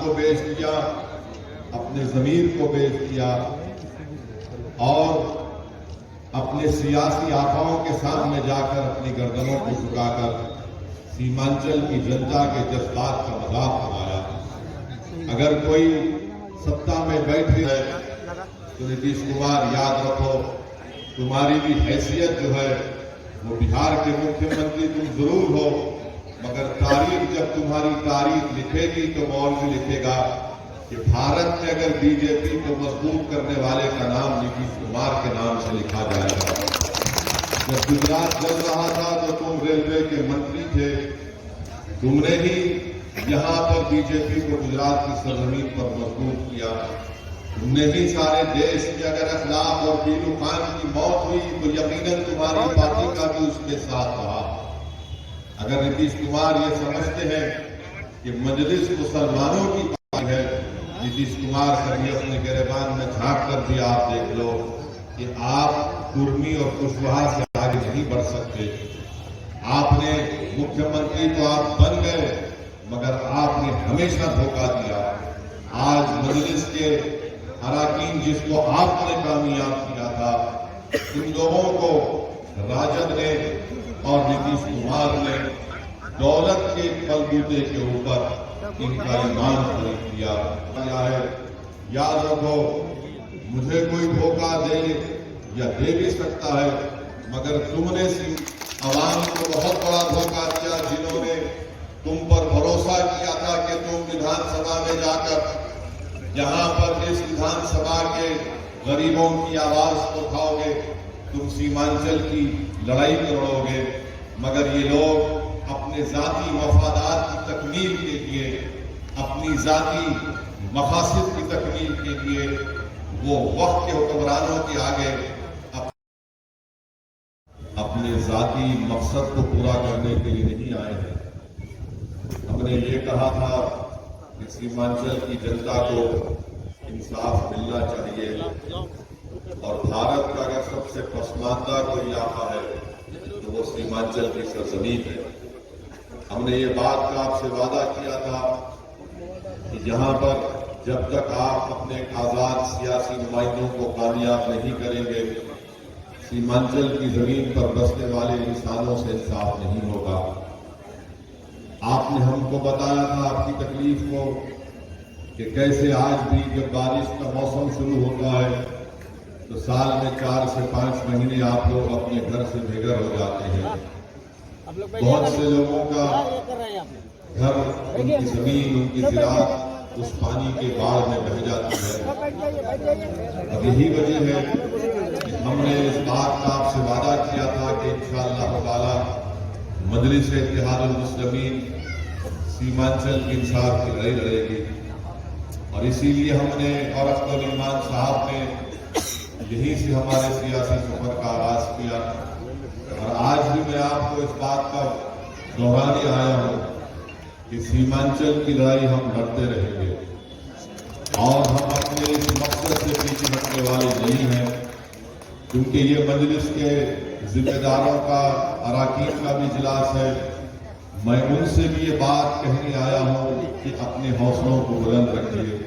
کو بیچ دیا، اپنے ضمیر کو بیچ دیا اور اپنے سیاسی آقاؤں کے سامنے جا کر اپنی گردنوں کو جھکا کر سیمانچل کی جنتا کے جذبات کا مذاق بنایا۔ اگر کوئی ستا میں بیٹھے ہے تو نتیش کمار یاد رکھو، تمہاری بھی حیثیت جو ہے وہ بہار کے مکھیہ منتری تم ضرور ہو، مگر تاریخ جب تمہاری تاریخ لکھے گی تو مولوی لکھے گا کہ بھارت میں اگر بی جے پی کو مضبوط کرنے والے کا نام نتیش کمار کے نام سے لکھا جائے گا۔ جب گجرات چل رہا تھا تو تم ریلوے کے منتری تھے، تم نے ہی یہاں پر بی جے پی کو گجرات کی سرزمین پر مضبوط کیا، تم نے ہی سارے دیش میں اگر اخلاق اور بیلو خان کی موت ہوئی تو یقیناً تمہاری پارٹی کا بھی اس کے ساتھ رہا۔ اگر نتیش کمار یہ سمجھتے ہیں کہ مجلس مسلمانوں کی پارٹی ہے، نتیش کمار کبھی اپنے گریبان میں جھانک کر بھی آپ دیکھ لو کہ آپ کرمی اور کشواہا سے آگے نہیں بڑھ سکتے۔ آپ نے مکھیہ منتری تو آپ بن گئے، مگر آپ نے ہمیشہ دھوکہ دیا۔ آج مجلس کے اراکین جس کو آپ نے کامیاب کیا تھا، ان لوگوں کو راجد نے اور نتیش کمار نے دولت کے بلبوتے کے اوپر ان کا ایمان خرید کیا ہے۔ یاد رکھو، مجھے کوئی دھوکہ دے یا دے بھی سکتا ہے، مگر تم نے عوام کو بہت بڑا دھوکہ دیا، جنہوں نے تم پر بھروسہ کیا تھا کہ تم وِدھان سبھا میں جا کر یہاں پر اس وِدھان سبھا کے غریبوں کی آواز کو اٹھاؤ گے، تم سیمانچل کی لڑائی لڑو گے، مگر یہ لوگ اپنے ذاتی مفادات کی تکمیل کے لیے، اپنی ذاتی مقاصد کی تکمیل کے لیے وہ وقت کے حکمرانوں کے آگے اپنے ذاتی مقصد کو پورا کرنے کے لیے نہیں آئے ہیں۔ ہم نے یہ کہا تھا کہ سیمانچل کی جنتا کو انصاف ملنا چاہیے، اور بھارت کا اگر سب سے پسماندہ کوئی علاقہ ہے تو وہ سیمانچل کی سرزمین ہے۔ ہم نے یہ بات کا آپ سے وعدہ کیا تھا کہ یہاں پر جب تک آپ اپنے آزاد سیاسی نمائندوں کو کامیاب نہیں کریں گے، سیمانچل کی زمین پر بسنے والے انسانوں سے انصاف نہیں ہوگا۔ آپ نے ہم کو بتایا تھا آپ کی تکلیف کو کہ کیسے آج بھی جب بارش کا موسم شروع ہوتا ہے تو سال میں 4 سے 5 مہینے آپ لوگ اپنے گھر سے بے گھر ہو جاتے ہیں۔ بہت سے لوگوں کا گھر، ان کی زمین، ان کی زراعت اس پانی کے باڑھ میں بہہ جاتی ہے۔ اب یہی وجہ ہے کہ ہم نے اس بات کا آپ سے وعدہ کیا تھا کہ انشاءاللہ تعالی مجلس اتحاد المسلمین سیمانچل کی انصاف کی لڑائی لڑے گی، اور اسی لیے ہم نے اور اختر الایمان صاحب نے یہیں سے ہمارے سیاسی سفر کا آغاز کیا، اور آج بھی میں آپ کو اس بات کا دہرانے آیا ہوں کہ سیمانچل کی لڑائی ہم لڑتے رہیں گے، اور ہم اپنے اس مقصد سے پیچھے ہٹنے والے نہیں ہیں، کیونکہ یہ مجلس کے ذمہ داروں کا، اراکین کا بھی اجلاس ہے۔ میں ان سے بھی یہ بات کہنے آیا ہوں کہ اپنے حوصلوں کو بلند رکھیے۔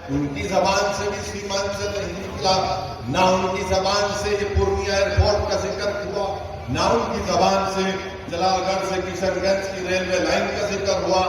ان کی زبان سے بھی سیمانچل نہیں نکلا، نہ ان کی زبان سے یہ پورنیہ ایئرپورٹ کا ذکر ہوا، نہ ان کی زبان سے جلال گڑھ سے کشن گنج کی ریلوے لائن کا ذکر ہوا۔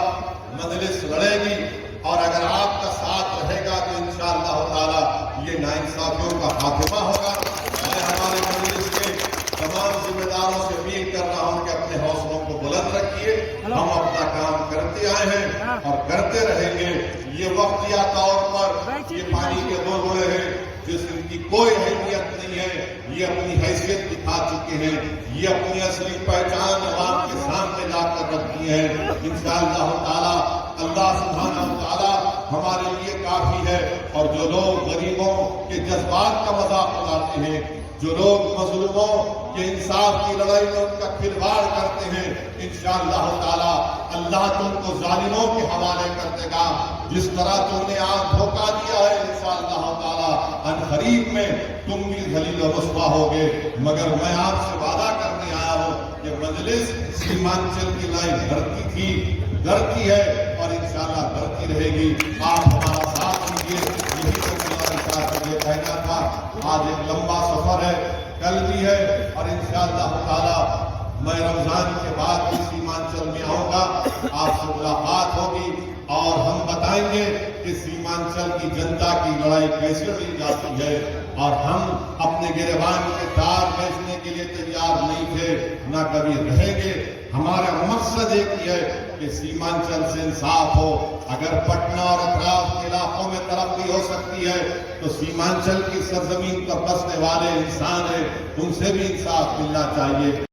مجلس لڑے گی، اور اگر آپ کا ساتھ رہے گا تو انشاءاللہ تعالی یہ ناانصافیوں کا خاتمہ ہوگا۔ میں ہمارے مجلس کے تمام ذمہ داروں سے اپیل کر رہا ہوں کہ اپنے حوصلوں کو بلند رکھیے۔ ہم اپنا کام کرتے آئے ہیں اور کرتے رہیں گے۔ یہ وقتیہ طور پر یہ پانی کے غلغلے ہیں جس کی کوئی اہمیت نہیں ہے، یہ اپنی حیثیت دکھا چکے ہیں، یہ اپنی اصلی پہچان عوام کے سامنے لا کر رکھی ہے۔ انشاءاللہ تعالی اللہ سبحانہ وتعالی ہمارے لیے کافی ہے، اور جو لوگ غریبوں کے جذبات کا مذاق اڑاتے ہیں، جو لوگ مظلوموں کے انصاف کی لڑائی میں ان کا کھلواڑ کرتے ہیں، انشاءاللہ تعالی اللہ تم کو ظالموں کے حوالے کر دے گا۔ جس طرح تم نے آج دھوکہ دیا ہے، انشاءاللہ تعالی عنقریب میں تم بھی ذلیل و رسوا ہوگے۔ مگر میں آپ سے وعدہ کرنے آیا ہوں کہ مجلس سیمانچل کی لڑائی لڑتی تھی، لڑتی ہے، اور انشاءاللہ لڑتی رہے گی. آپ ہمارا ساتھ دیجیے. یہی تو میرا ساتھ مجھے کہنا تھا. آج ایک لمبا سفر ہے, کل بھی ہے, اور انشاءاللہ تعالی میں رمضان کے بعد بھی سیمانچل میں آؤں گا. آپ سے ملاقات ہوگی اور ہم بتائیں گے کہ سیمانچل کی جنتا کی لڑائی کیسے لڑی جاتی ہے. اور ہم اپنے گریبان کے تار بیچنے کے لیے تیار نہیں تھے, نہ کبھی رہیں گے. ہمارا مقصد ایک ہی ہے کہ سیمانچل سے انصاف ہو. اگر پٹنہ اور اطراف کے علاقوں میں ترقی ہو سکتی ہے تو سیمانچل کی سرزمین پر بسنے والے انسان ہیں, ان سے بھی انصاف ملنا چاہیے.